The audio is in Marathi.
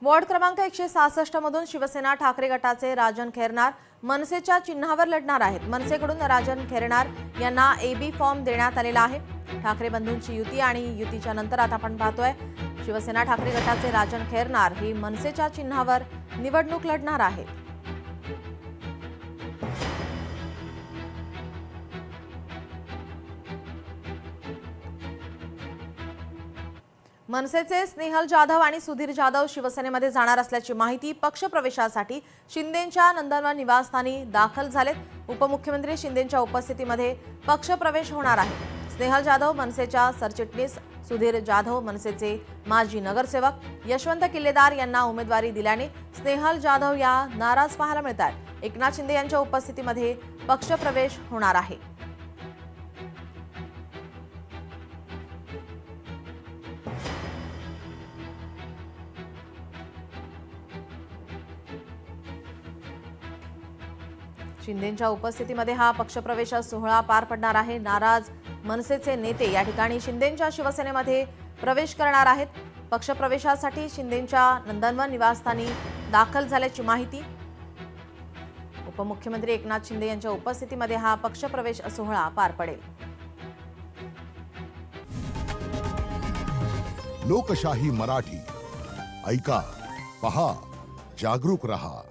वॉर्ड क्रमांक 166 मधून शिवसेना ठाकरे गटाचे राजन खैरनार मनसेच्या चिन्हावर लढणार आहेत। मनसेकडून राजन खैरनार यांना एबी फॉर्म देण्यात आलेला आहे। ठाकरे बंधूंची युती आणि युतीच्या नंतर आता आपण पाहतोय शिवसेना ठाकरे गटाचे राजन खैरनार ही मनसेच्या चिन्हावर निवडणूक लढणार आहेत। मनसेचे स्नेहल जाधव आणि सुधीर जाधव शिवसेनेमध्ये जाणार असल्याची माहिती पक्षप्रवेशासाठी शिंदेंच्या नंदनवन निवासस्थानी दाखल झालेत। उपमुख्यमंत्री शिंदेंच्या उपस्थितीमध्ये पक्षप्रवेश होणार आहे। स्नेहल जाधव मनसेच्या सरचिटणीस, सुधीर जाधव मनसेचे माजी नगरसेवक यशवंत किल्लेदार यांना उमेदवारी दिल्याने स्नेहल जाधव या नाराज पाहायला मिळतात। एकनाथ शिंदे यांच्या उपस्थितीमध्ये पक्षप्रवेश होणार आहे। शिंदेंच्या उपस्थितीमध्ये हा पक्षप्रवेश सोहळा पार पडणार आहे। नाराज मनसेचे नेते या ठिकाणी शिंदेंच्या शिवसेनेमध्ये प्रवेश करणार आहेत। पक्षप्रवेशासाठी शिंदेंच्या नंदनवन निवासस्थानी दाखल झाल्याची माहिती। उपमुख्यमंत्री एकनाथ शिंदे यांच्या उपस्थितीमध्ये हा पक्षप्रवेश सोहळा पार पडेल। लोकशाही मराठी ऐका, पहा, जागरूक रहा।